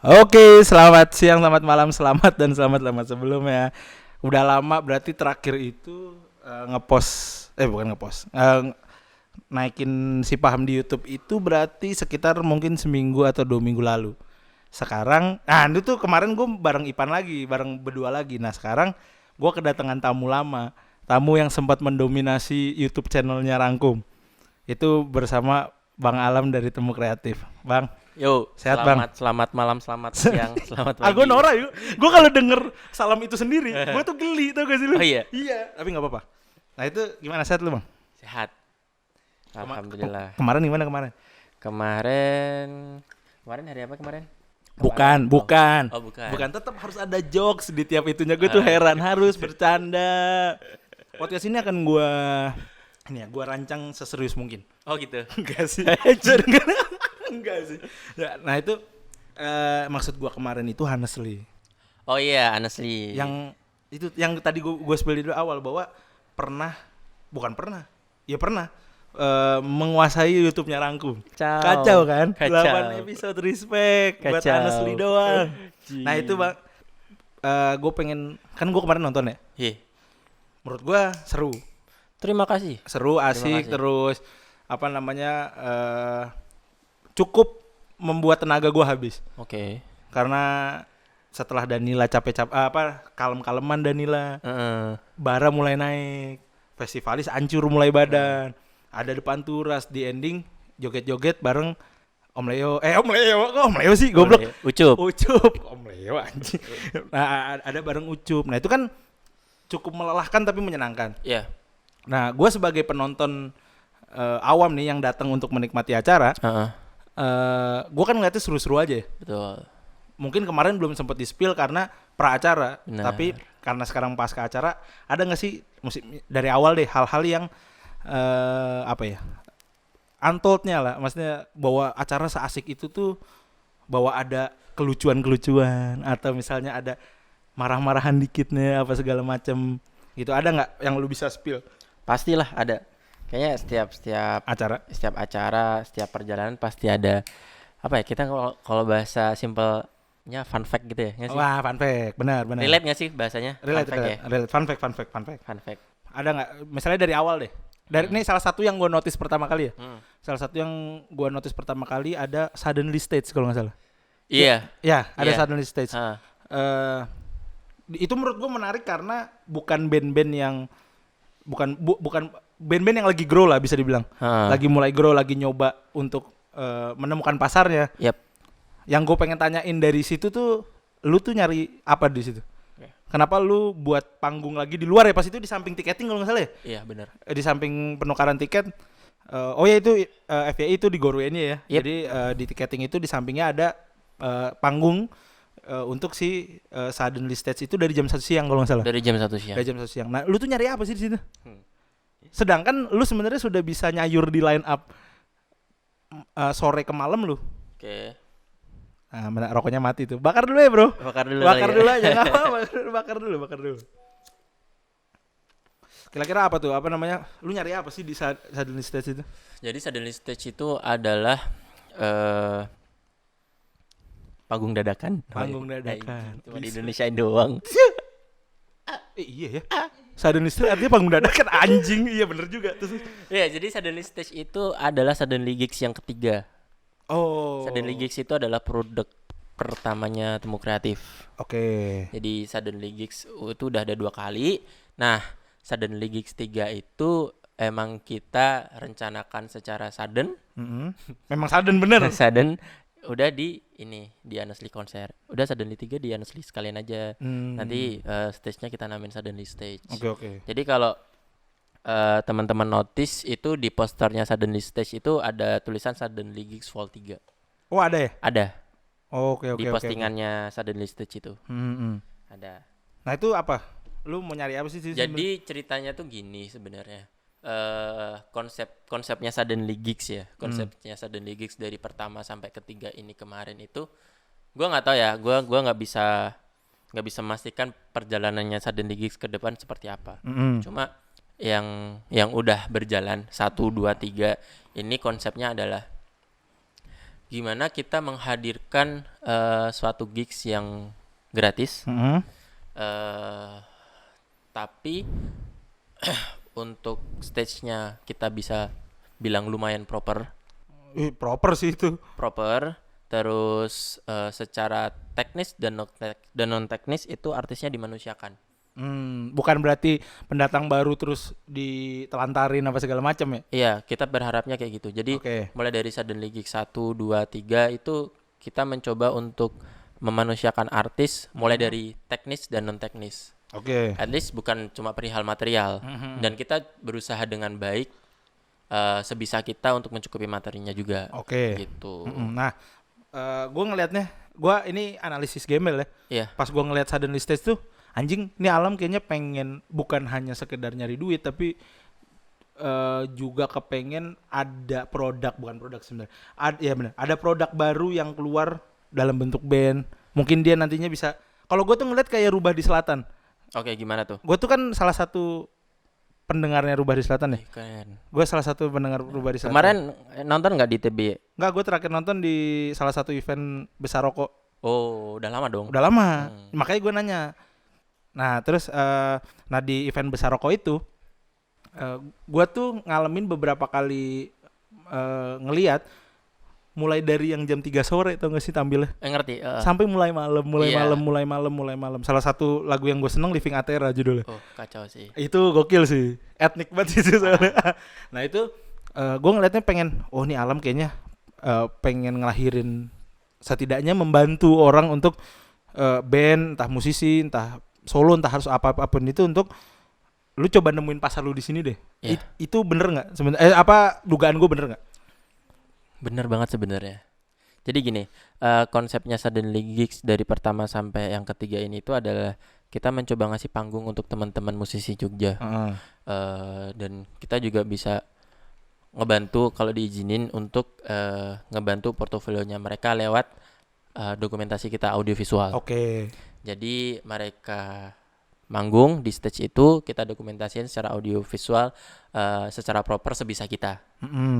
Oke, selamat siang, selamat malam, selamat dan selamat sebelumnya. Udah lama berarti terakhir itu ngepost, bukan ngepost, naikin si Paham di YouTube itu berarti sekitar mungkin seminggu atau 2 minggu lalu. Sekarang, itu tuh kemarin gue bareng Ipan lagi, bareng berdua lagi. Nah sekarang gue kedatangan tamu lama, tamu yang sempat mendominasi YouTube channelnya Rangkum. Itu bersama Bang Alam dari Temu Kreatif. Bang, Yo, sehat Bang? selamat malam, selamat siang, selamat pagi. Gue Nora yuk. Gue kalau denger salam itu sendiri, gue tuh geli, tau gak sih lu? Oh iya? Iya, tapi nggak apa-apa. Nah itu gimana, sehat lu Bang? Sehat. Alhamdulillah. Kemarin gimana kemarin? Kemarin hari apa kemarin? Bukan. Oh, bukan. Bukan, tetap harus ada jokes di tiap itunya. Gue tuh heran, harus bercanda. Podcast ini akan gue rancang seserius mungkin. Oh gitu. Enggak sih. Enggak sih. Ya, nah itu maksud gue kemarin itu honestly. Oh iya, honestly. Yang tadi gue spill di awal bahwa bukan pernah, menguasai YouTube-nya Rangkum. Kacau kan? Kacau. 8 episode respect buat Kacau. honestly doang. Nah itu Bang, gue pengen, kan gue kemarin nonton ya. Iya. Menurut gue seru, Terima kasih. asik, kasih. terus cukup membuat tenaga gue habis. Oke. Karena setelah Danila kalem-kaleman Danila, Heeh. bara mulai naik, festivalis hancur mulai badan, ada depan turas, di ending joget-joget bareng Om Leo, kok Om Leo sih goblok, Ucup. Om Leo anjing. Nah ada bareng Ucup, nah itu kan cukup melelahkan tapi menyenangkan. Iya. Nah gue sebagai penonton awam nih yang datang untuk menikmati acara, Heeh. gue kan ngeliatnya seru-seru aja ya. Betul. Mungkin kemarin belum sempat di-spill karena pra-acara, Benar. tapi karena sekarang pasca acara, ada nggak sih dari awal deh hal-hal yang untold-nya lah, maksudnya bahwa acara seasik itu tuh bahwa ada kelucuan-kelucuan atau misalnya ada marah-marahan dikitnya apa segala macam gitu, ada nggak yang lu bisa spill Pastilah ada. Kayaknya setiap acara? setiap perjalanan pasti ada apa ya? Kita kalau bahasa simpelnya fun fact gitu ya, nggak sih? Wah, fun fact, benar. Relate nggak sih bahasanya? Relate, Fun fact ya? relate. Fun fact. Fun fact. Ada nggak? Misalnya dari awal deh. Ini salah satu yang gue notice pertama kali ya. Salah satu yang gue notice pertama kali ada suddenly stage kalau nggak salah. Iya. Ya, ada Iya. suddenly stage. Itu menurut gue menarik karena bukan band-band yang bukan band-band yang lagi grow lah bisa dibilang. Lagi mulai grow, lagi nyoba untuk menemukan pasarnya. Yap. Yang gue pengen tanyain dari situ tuh, lu tuh nyari apa di situ? Kenapa lu buat panggung lagi di luar ya? Pas itu di samping tiketing kalau nggak salah ya? Iya benar. Di samping penukaran tiket. Itu FYI itu di Gorwenia ya. Yep. Jadi di tiketing itu di sampingnya ada panggung untuk si suddenly stage itu dari jam 1 siang kalau nggak salah. Dari jam 1 siang. Dari jam 1 siang. Nah, lu tuh nyari apa sih di situ? Sedangkan lu sebenarnya sudah bisa nyayur di line up sore ke malam lu. Oke. Nah, rokoknya mati tuh. Bakar dulu ya, Bro. Bakar dulu. Bakar kali dulu ya. aja, enggak apa-apa. Bakar dulu. Kira-kira apa tuh? Apa namanya? Lu nyari apa sih di suddenly stage itu? Jadi suddenly stage itu adalah panggung dadakan. Panggung dadakan. Cuma di Indonesia doang. Iya ya. Suddenly stage artinya panggung dadakan, anjing. Iya bener juga. Terus Iya, jadi suddenly stage itu adalah suddenly gigs yang ketiga. Suddenly gigs itu adalah produk pertamanya Temu Kreatif. Oke. Jadi suddenly gigs itu udah ada 2 kali. Nah, suddenly gigs 3 itu emang kita rencanakan secara sudden. Memang sudden bener. Sudden udah di Honestly konser. Udah suddenly 3 di Honestly sekalian aja. Nanti stage-nya kita namain suddenly stage. Oke. Jadi kalau teman-teman notice itu di posternya suddenly stage itu ada tulisan suddenly gigs vol 3. Oh, ada ya? Ada. Oke. Di postingannya suddenly stage itu. Ada. Nah, itu apa? Lu mau nyari apa sih? Jadi ceritanya tuh gini sebenarnya. Konsepnya suddenly gigs ya. Konsepnya suddenly gigs dari pertama sampai ketiga ini kemarin itu gua nggak tahu ya. Gua nggak bisa memastikan perjalanannya suddenly gigs ke depan seperti apa. Cuma yang udah berjalan 1 2 3 ini konsepnya adalah gimana kita menghadirkan suatu gigs yang gratis, tapi untuk stage-nya kita bisa bilang lumayan proper, Proper sih itu. terus secara teknis dan non teknis itu artisnya dimanusiakan. Bukan berarti pendatang baru terus ditelantarin apa segala macam ya. Iya, kita berharapnya kayak gitu. Jadi Oke. mulai dari Suddenly Gigs 1, 2, 3 itu kita mencoba untuk memanusiakan artis mulai dari teknis dan non teknis. Oke. At least bukan cuma perihal material. Dan kita berusaha dengan baik sebisa kita untuk mencukupi materinya juga. Oke. Gitu. Nah, gue ngelihatnya, gue ini analisis gembel ya. Iya. Pas gue ngelihat Suddenly Stage tuh, anjing, ini alam kayaknya pengen bukan hanya sekedar nyari duit, tapi juga kepengen ada produk, bukan produk sebenarnya. Ya benar, ada produk baru yang keluar dalam bentuk band. Mungkin dia nantinya bisa. Kalau gue tuh ngeliat kayak Rubah di Selatan. Oke, gimana tuh? Gue tuh kan salah satu pendengarnya Rubah di Selatan ya. Keren. Gue salah satu pendengar Rubah di Selatan. Kemarin nonton nggak di TBY? Enggak, gue terakhir nonton di salah satu event besar rokok. Oh, udah lama dong. Udah lama. Makanya gue nanya. Nah, terus di event besar rokok itu gue tuh ngalamin beberapa kali ngelihat mulai dari yang jam 3 sore tau gak sih tampilnya? Ngerti. Sampai mulai Iya. malam. Salah satu lagu yang gue seneng Living Atera judulnya. Oh, kacau sih. Itu gokil sih. Etnik banget itu soalnya. Nah, itu gue ngeliatnya pengen, oh nih alam kayaknya pengen ngelahirin, setidaknya membantu orang untuk band, entah musisi, entah solo, entah harus apapun itu, untuk lu coba nemuin pasar lu di sini deh. Iya. Itu bener nggak sebenarnya? Dugaan gue bener nggak? Bener banget sebenarnya. Jadi gini, konsepnya Suddenly Gigs dari pertama sampai yang ketiga ini itu adalah kita mencoba ngasih panggung untuk teman-teman musisi Jogja. Dan kita juga bisa ngebantu kalau diizinin untuk ngebantu portofolionya mereka lewat dokumentasi kita audiovisual. Oke. Jadi mereka manggung di stage itu, kita dokumentasiin secara audiovisual secara proper sebisa kita.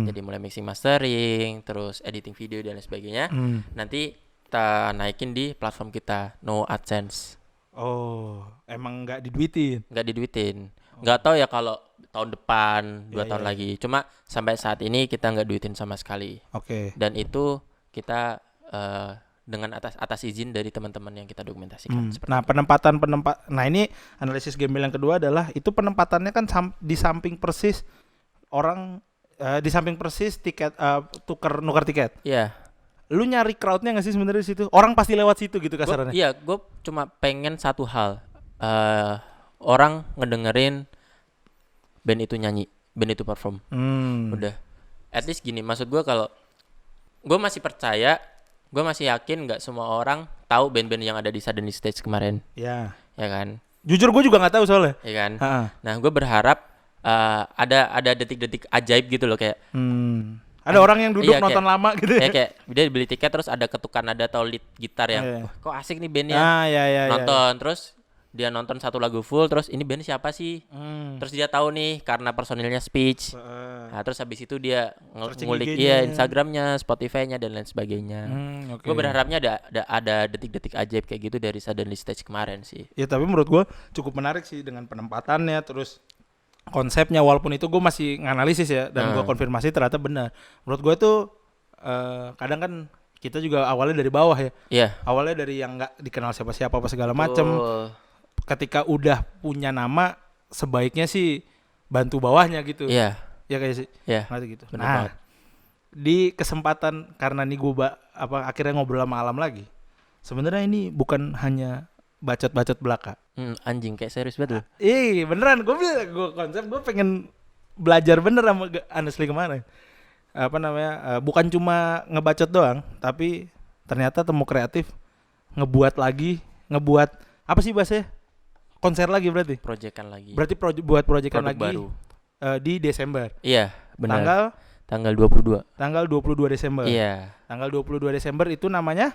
Jadi mulai mixing mastering, terus editing video dan lain sebagainya. Nanti kita naikin di platform kita, no AdSense. Oh, emang nggak diduitin? Nggak diduitin. Nggak tahu ya kalau tahun depan, 2 tahun Iya. lagi. Cuma sampai saat ini kita nggak duitin sama sekali. Oke. Dan itu kita dengan atas izin dari teman-teman yang kita dokumentasikan. Seperti Nah, nah ini analisis gembel yang kedua adalah itu penempatannya kan di samping persis orang di samping persis tiket nuker tiket. Iya. Lu nyari crowdnya nggak sih sebenarnya di situ? Orang pasti lewat situ gitu kasarannya. Gue cuma pengen satu hal, orang ngedengerin band itu nyanyi, band itu perform. Udah, at least gini, maksud gue kalau gue masih percaya, gue masih yakin nggak semua orang tahu band-band yang ada di Suddenly Stage kemarin. Ya. Ya kan? Jujur gue juga nggak tahu soalnya. Ya kan? Ha-ha. Nah, gue berharap ada detik-detik ajaib gitu loh, kayak Ada orang yang duduk iya, nonton lama gitu ya. kayak dia beli tiket terus ada ketukan nada atau lead gitar yang Iya. "Wah, kok asik nih bandnya." Ya. Nonton terus dia nonton satu lagu full, terus ini band siapa sih? Terus dia tahu nih karena personilnya speech. Nah, terus habis itu dia Searching ngulik IG-nya. Instagramnya, Spotify-nya dan lain sebagainya. Oke. Gue berharapnya ada detik-detik ajaib kayak gitu dari Suddenly Stage kemarin sih. Ya tapi menurut gue cukup menarik sih dengan penempatannya, terus konsepnya, walaupun itu gue masih nganalisis ya, dan gue konfirmasi ternyata benar. Menurut gue tuh kadang kan kita juga awalnya dari bawah ya. Iya. Awalnya dari yang nggak dikenal siapa-siapa apa segala macem. Betul. Ketika udah punya nama, sebaiknya sih bantu bawahnya gitu. Iya. Ya kayak sih. Iya. Ngerti gitu. Bener Nah, banget. di kesempatan karena nih gue akhirnya ngobrol sama Alam lagi. Sebenarnya ini bukan hanya bacot-bacot belaka. Anjing kayak serius banget. Beneran gue konsep gue pengen belajar bener sama Honestly kemarin. Bukan cuma ngebacot doang, tapi ternyata temu kreatif ngebuat apa sih bahasanya? Konser lagi berarti. Proyekan lagi. Berarti buat proyekan Produk lagi baru. Di Desember. Iya, benar. Tanggal 22. Tanggal 22 Desember. Iya. Tanggal 22 Desember itu namanya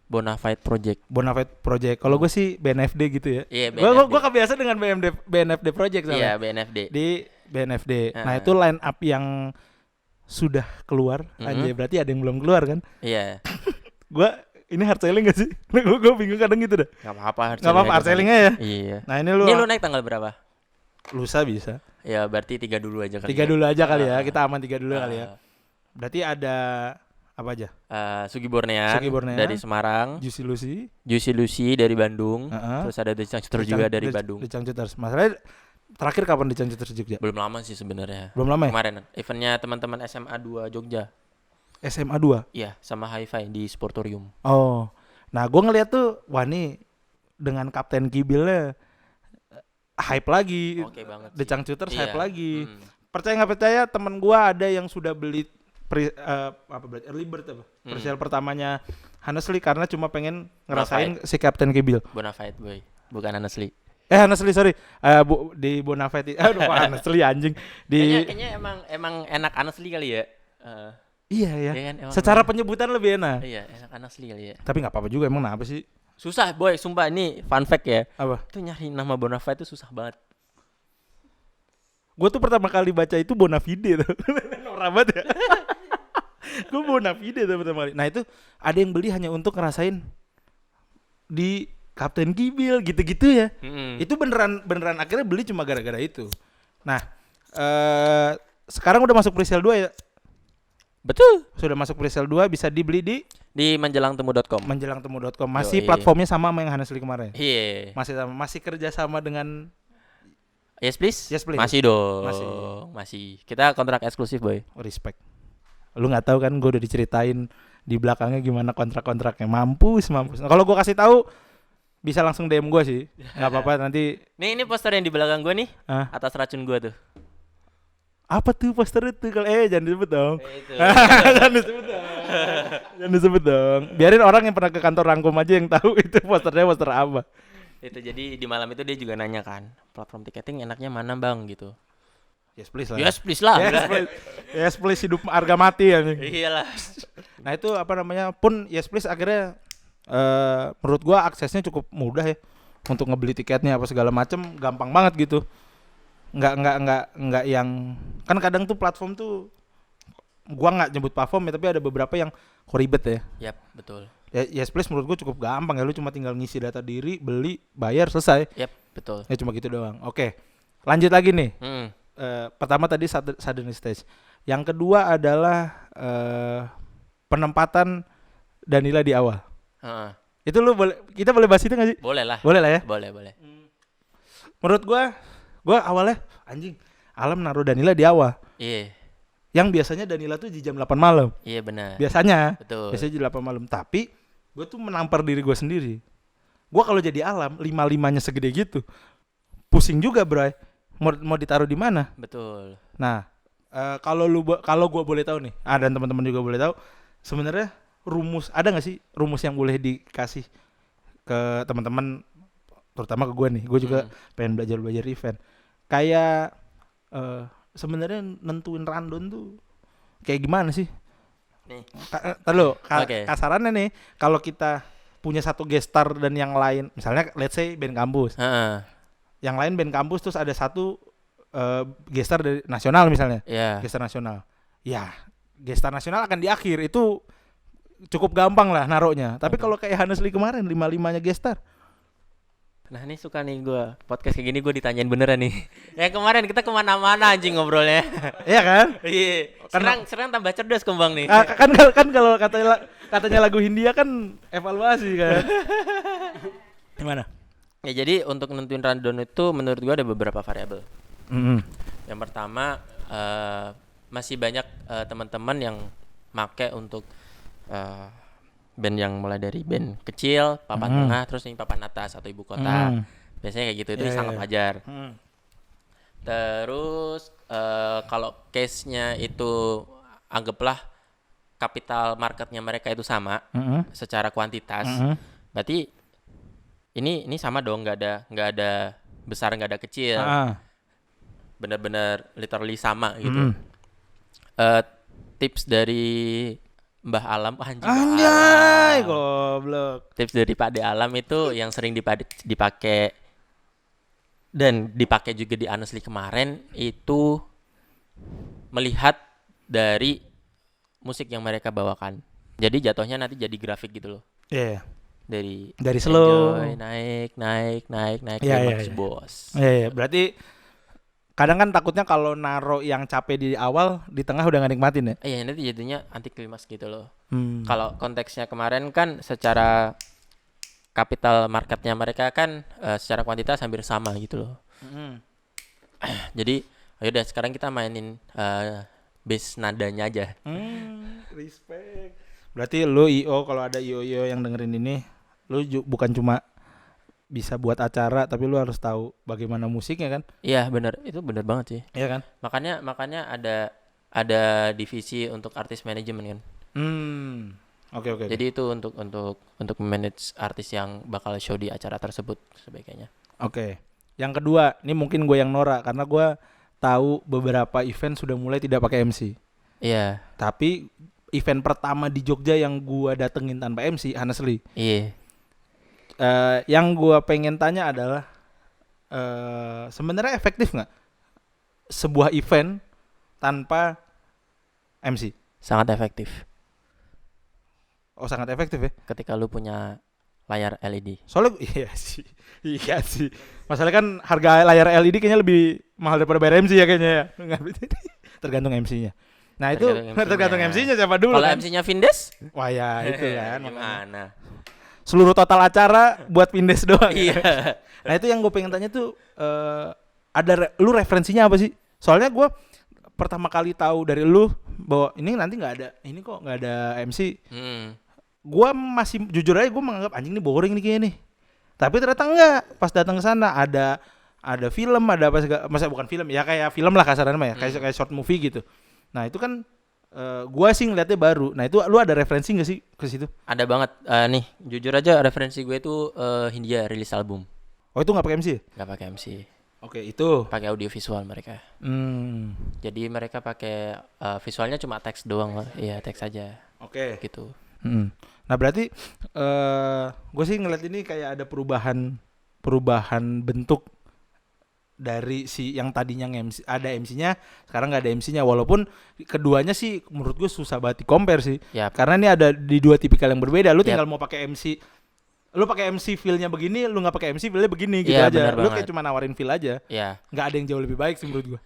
Bonafide Project. Bonafide Project. Kalau gue sih BNFD gitu ya. Iya, Gue kebiasa dengan BNFD Project soalnya. Iya, BNFD. Di BNFD. Heeh. Nah, itu line up yang sudah keluar. Mhm. Anjay, berarti ada yang belum keluar kan? Iya. Gua ini hard selling gak sih? Gue bingung kadang gitu dah. Nggak apa-apa. Nggak apa-apa hard sellingnya ya. Iya. Nah ini Ini lu naik tanggal berapa? lusa bisa. Ya berarti 3 dulu aja kali. 3 dulu aja kali ya. Ah. Kita aman 3 dulu kali ya. Ah. Berarti ada apa aja? Sugi Bornean Sugi Bornean. dari Semarang, Juicy Lucy. Juicy Lucy dari Bandung, Heeh. terus ada The Cangcuter juga dari Bandung. The Cangcuters. Masalahnya terakhir kapan di Cangcuters Jogja? Belum lama sih sebenarnya. Belum lama ya? Kemarin eventnya teman-teman SMA 2 Jogja. SMA 2. Iya, sama Hi-Fi di Sportorium. Oh. Nah, gue ngeliat tuh wah nih dengan Kapten Kibilnya hype lagi. Oke banget The sih. Cangcuters hype Iya. lagi. Hmm. Percaya nggak percaya teman gue ada yang sudah beli apa berarti early bird apa? Presale pertamanya Honestly karena cuma pengen ngerasain si Kapten Kibil. Bonafide boy, bukan Honestly. Honestly sorry. Di Bonafide. Aduh, Honestly anjing. Di Kayaknya emang enak Honestly kali ya. iya ya. Iya kan, emang Secara penyebutan lebih enak. Iya, enak Honestly kali ya. Tapi nggak apa-apa juga emang apa sih? Susah boy, sumpah ini fun fact ya. Apa? Itu nyari nama Bonafide itu susah banget. Gue tuh pertama kali baca itu Bonafide tuh. Norak banget ya. Gue Bonafide tuh pertama kali. Nah itu ada yang beli hanya untuk ngerasain di Kapten Kibil gitu-gitu ya. Itu beneran akhirnya beli cuma gara-gara itu. Nah sekarang udah masuk presale 2 ya. Betul. Sudah masuk presale 2 bisa dibeli di Menjelangtemu.com. menjelangtemu.com. Masih Yoi. platformnya sama yang Honestly kemarin. Iya. Masih kerja sama dengan Yes please. Yes, please. Masih dong. Masih. Masih. Kita kontrak eksklusif boy. respect. Lu nggak tahu kan gue udah diceritain di belakangnya gimana kontrak-kontraknya. Mampus. Nah, kalau gue kasih tahu bisa langsung DM gue sih. Nggak apa-apa nanti. Nih ini poster yang di belakang gua nih. Ah. Atas racun gua tuh. Apa tuh poster itu? Kalau jangan disebut dong. Itu. Jangan disebut dong. Jangan disebut dong. Biarin orang yang pernah ke kantor Rangkum aja yang tahu itu posternya poster apa. Itu jadi di malam itu dia juga nanya kan, platform tiketing enaknya mana bang gitu. Yes please lah. Yes please lah. Yes please. Yes please hidup harga mati ya. Iyalah. Nah itu apa namanya pun Yes please akhirnya menurut gua aksesnya cukup mudah ya untuk ngebeli tiketnya apa segala macem gampang banget gitu. Nggak yang kan kadang tuh platform tuh gua nggak nyebut platform ya tapi ada beberapa yang kok ribet ya. Yap, betul. Ya, Yes please menurut gua cukup gampang ya lu cuma tinggal ngisi data diri, beli, bayar selesai. Yap, betul. Ya cuma gitu doang. Oke. Lanjut lagi nih. Hmm. Pertama tadi sudden stage. Yang kedua adalah penempatan Danila di awal. Heeh. Itu kita boleh bahas itu gak sih? Boleh lah. Boleh lah ya. Boleh. Menurut gua awalnya anjing Alam naruh Danila di awal. Iya. Yang biasanya Danila tuh di jam 8 malam. Iya benar. Biasanya. Betul. Biasanya di 8 malam. Tapi gua tuh menampar diri gua sendiri. Gua kalau jadi Alam 5-5-nya segede gitu. Pusing juga, Bray. Mau ditaruh di mana? Betul. Nah, kalau gua boleh tahu nih, dan teman-teman juga boleh tahu, sebenarnya ada nggak sih rumus yang boleh dikasih ke teman-teman, terutama ke gua nih, gua juga pengen belajar event. Kayak sebenarnya nentuin rundown tuh kayak gimana sih? Nih. Oke. Kasarannya nih, kalau kita punya satu gestar dan yang lain, misalnya let's say band kampus. Heeh. Yang lain band kampus terus ada satu gestar dari nasional misalnya. Iya. Gestar nasional. Ya, gestar nasional akan di akhir. Itu cukup gampang lah naruhnya. Tapi kalau kayak Honestly kemarin 5-5-nya gestar. Nah ini suka nih gue podcast kayak gini gue ditanyain beneran nih. Yang kemarin kita kemana-mana anjing ngobrolnya. Iya kan? Iya. Serang tambah cerdas kembang nih. Kan kalau katanya lagu Hindia kan evaluasi kan. Gimana? Ya jadi untuk nentuin rundown itu menurut gue ada beberapa variabel. Yang pertama masih banyak teman-teman yang make untuk band yang mulai dari band kecil, papan tengah, terus ini papan atas atau ibu kota. Biasanya kayak gitu, itu sangat wajar. Terus kalau case-nya itu anggaplah capital marketnya mereka itu sama secara kuantitas, berarti ini sama dong, nggak ada besar, nggak ada kecil, benar-benar literally sama gitu. Tips dari Mbah Alam, anjay, goblok. Tips dari Pak De Alam itu yang sering dipakai dan dipakai juga di Honestly kemarin itu melihat dari musik yang mereka bawakan. Jadi jatuhnya nanti jadi grafik gitu loh. Iya. Dari slow. enjoy, naik Iya, klimaks iya. bos. Iya. Berarti kadang kan takutnya kalau naro yang capek di awal, di tengah udah gak nikmatin ya. Iya, nanti jadinya anti klimaks gitu loh. Hmm. Kalau konteksnya kemarin kan secara capital marketnya mereka kan secara kuantitas hampir sama gitu loh. Jadi yaudah sekarang kita mainin bass nadanya aja. Respect. Berarti lu IO, kalau ada IO yang dengerin ini, lu bukan cuma bisa buat acara, tapi lu harus tahu bagaimana musiknya kan? Iya benar, itu benar banget sih. Iya kan? Makanya ada divisi untuk artis manajemen kan. Oke. Jadi itu untuk manage artis yang bakal show di acara tersebut sebaiknya. Oke. Yang kedua, ini mungkin gue yang norak karena gue tahu beberapa event sudah mulai tidak pakai MC. Iya. Tapi event pertama di Jogja yang gue datengin tanpa MC, honestly. Iya. Yang gue pengen tanya adalah sebenarnya efektif nggak sebuah event tanpa MC? Sangat efektif. Oh, sangat efektif ya. Ketika lu punya layar LED. Soalnya iya sih. Masalahnya kan harga layar LED kayaknya lebih mahal daripada bayar MC ya kayaknya ya. Tergantung MC-nya. Nah itu tergantung MC-nya siapa dulu. Kalau kan? MC-nya Vindes? Wah ya itu kan. Gimana? Seluruh total acara buat Vindes doang. Iya. Nah itu yang gue pengen tanya tuh lu referensinya apa sih? Soalnya gue pertama kali tahu dari lu bahwa ini nanti nggak ada MC. Gue masih jujur aja gue menganggap anjing ini boring nih kayaknya nih. Tapi ternyata enggak. Pas datang ke sana ada film, ada apa segala, masa bukan film ya, kayak film lah kasarannya mah ya, kayak short movie gitu. Nah itu kan gue sih ngeliatnya baru. Nah itu lu ada referensi nggak sih ke situ? Ada banget. Nih jujur aja referensi gue itu Hindia rilis album. Oh itu nggak pakai MC? Nggak pakai MC. Oke itu. Pakai audio visual mereka. Jadi mereka pakai visualnya cuma teks doang lah. Iya teks aja. Oke. Gitu. Nah berarti gue sih ngeliat ini kayak ada perubahan bentuk dari si yang tadinya MC, ada MC-nya, sekarang nggak ada MC-nya. Walaupun keduanya sih menurut gue susah banget di-compare sih. Karena ini ada di dua tipikal yang berbeda. Lu tinggal mau pakai MC, lu pakai MC feel-nya begini, lu nggak pakai MC feel-nya begini gitu aja. Lu kayak cuma nawarin feel aja. Nggak ada yang jauh lebih baik sih menurut gue.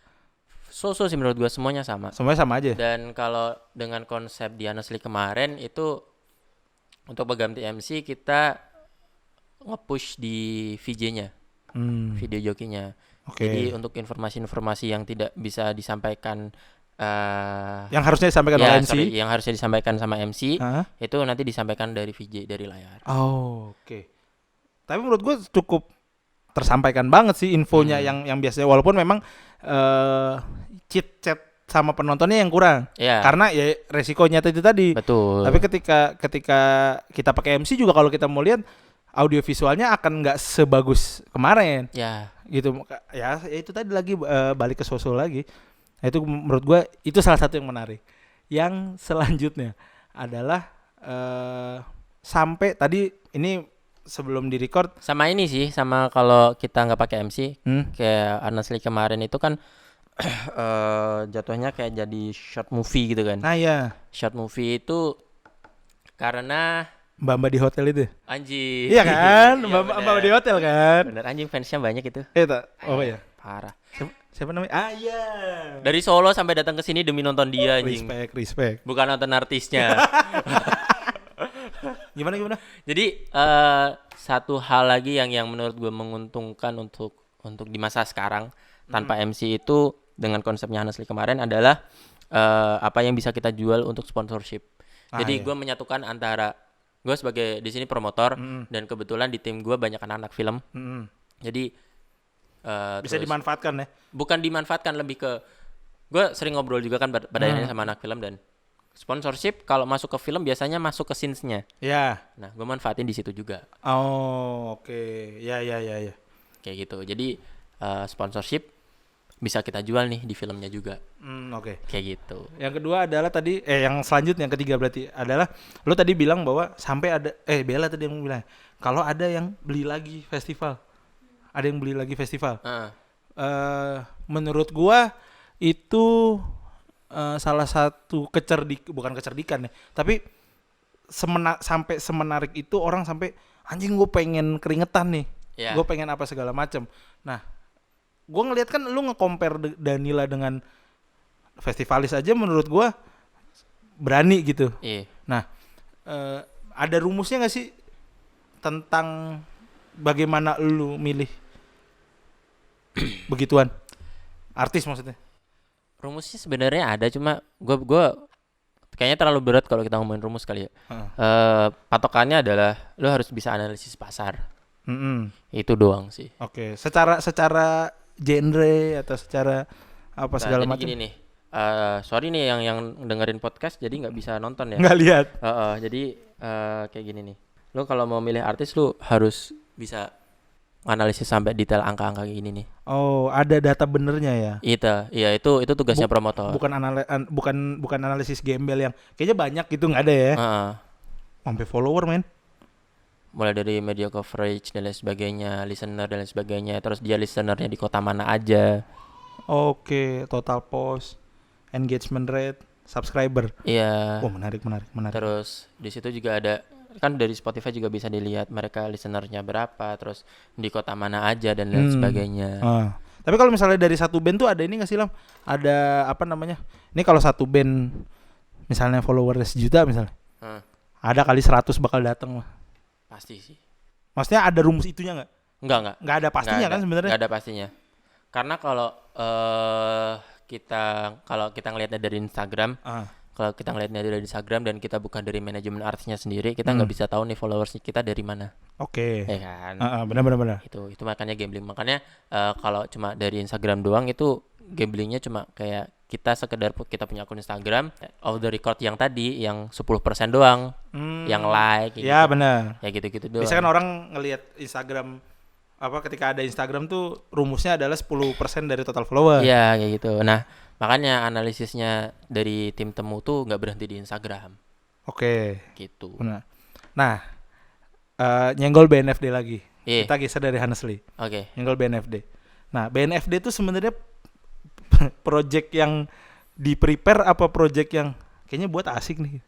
So sih menurut gue semuanya sama. Semuanya sama aja. Dan kalau dengan konsep di Honestly kemarin itu untuk berganti MC kita nge-push di VJ-nya, video jokinya. Jadi untuk informasi-informasi yang tidak bisa disampaikan, yang harusnya disampaikan oleh MC, yang harusnya disampaikan sama MC, itu nanti disampaikan dari VJ dari layar. Oke. Tapi menurut gue cukup tersampaikan banget sih infonya yang biasanya, walaupun memang chit chat sama penontonnya yang kurang. Karena ya resikonya itu tadi. Betul. Tapi ketika kita pakai MC juga kalau kita mau lihat audio visualnya akan nggak sebagus kemarin. Gitu. Ya itu tadi lagi balik ke sosok lagi. Nah, itu menurut gue itu salah satu yang menarik. Yang selanjutnya adalah sampai tadi ini sebelum di record sama ini sih, sama kalau kita nggak pakai MC kayak Honestly kemarin itu kan jatuhnya kayak jadi short movie gitu kan. Nah ya short movie itu karena Mbak di hotel itu anjing. Iya kan? Mbak di hotel kan? Bener, anjing fansnya banyak itu. Oh ya. Parah. Siapa namanya? Iya. Dari Solo sampai datang ke sini demi nonton dia anjing. Respect. Bukan nonton artisnya. Gimana? Jadi satu hal lagi yang menurut gue menguntungkan untuk di masa sekarang tanpa MC itu dengan konsepnya Honestly kemarin adalah apa yang bisa kita jual untuk sponsorship. Jadi gue menyatukan antara gue sebagai di sini promotor dan kebetulan di tim gue banyak anak-anak film. Jadi bisa dimanfaatkan ya? Bukan dimanfaatkan, lebih ke gue sering ngobrol juga kan pada akhirnya sama anak film, dan sponsorship kalau masuk ke film biasanya masuk ke scenes-nya. Nah, gue manfaatin di situ juga. Oke. Ya. Kayak gitu. Jadi sponsorship bisa kita jual nih di filmnya juga. Oke. Kayak gitu. Yang kedua adalah tadi yang selanjutnya yang ketiga berarti adalah lo tadi bilang bahwa sampai ada Bella tadi yang bilang kalau ada yang beli lagi festival. Ada yang beli lagi festival. Menurut gua itu salah satu bukan kecerdikan ya, tapi sampai semenarik itu orang sampai anjing gue pengen keringetan nih, Iya. gue pengen apa segala macam. Nah, gue ngelihat kan lu nge-compare Danila dengan festivalis aja menurut gue berani gitu. Iya. Nah, ada rumusnya nggak sih tentang bagaimana lu milih begituan artis maksudnya? Rumusnya sebenarnya ada, cuma gue kayaknya terlalu berat kalau kita ngomongin rumus kali ya. Patokannya adalah lu harus bisa analisis pasar. Itu doang sih. Oke, secara genre atau secara apa segala Jadi macam. gini nih. Sorry nih yang dengerin podcast jadi nggak bisa nonton ya. Nggak lihat. Jadi kayak gini nih. Lu kalau mau milih artis lu harus bisa analisis sampai detail angka-angka kayak gini nih. Oh, ada data benernya ya. Itu tugasnya promotor. Bukan analisis gembel yang kayaknya banyak gitu, nggak ada ya. Sampai follower men. Mulai dari media coverage dan lain sebagainya, listener dan lain sebagainya, terus dia listenernya di kota mana aja. Oke, total post, engagement rate, subscriber. Iya. Oh, menarik. Terus di situ juga ada, kan dari Spotify juga bisa dilihat mereka listenernya berapa, terus di kota mana aja dan lain sebagainya. Tapi kalau misalnya dari satu band tuh ada ini nggak sih Lam? Ada apa namanya? Ini kalau satu band misalnya followers juta misalnya, ada kali 100 bakal datang mah. Pasti sih. Maksudnya ada rumus itunya nggak? Enggak. Nggak ada pastinya kan sebenarnya? Nggak ada pastinya. Karena kalau kita ngelihatnya dari Instagram, kalau kita ngelihatnya dari Instagram dan kita bukan dari manajemen artisnya sendiri, kita nggak bisa tahu nih followers kita dari mana. Oke. Ya kan? Benar. Itu makanya gambling. Makanya kalau cuma dari Instagram doang itu gamblingnya cuma kayak kita sekedar kita punya akun Instagram, off the record yang tadi yang 10% doang yang like ya gitu. Benar. Ya gitu-gitu doang. Biasanya kan orang ngelihat Instagram ketika ada Instagram tuh rumusnya adalah 10% dari total follower. Iya kayak gitu. Nah makanya analisisnya dari tim temu tuh nggak berhenti di Instagram. Oke. Gitu. Benar. Nah, nyenggol BNFD lagi. Iya. Kita geser dari Hanesli. Oke. Nyenggol BNFD. Nah, BNFD tuh sebenarnya project yang di prepare apa project yang kayaknya buat asik nih?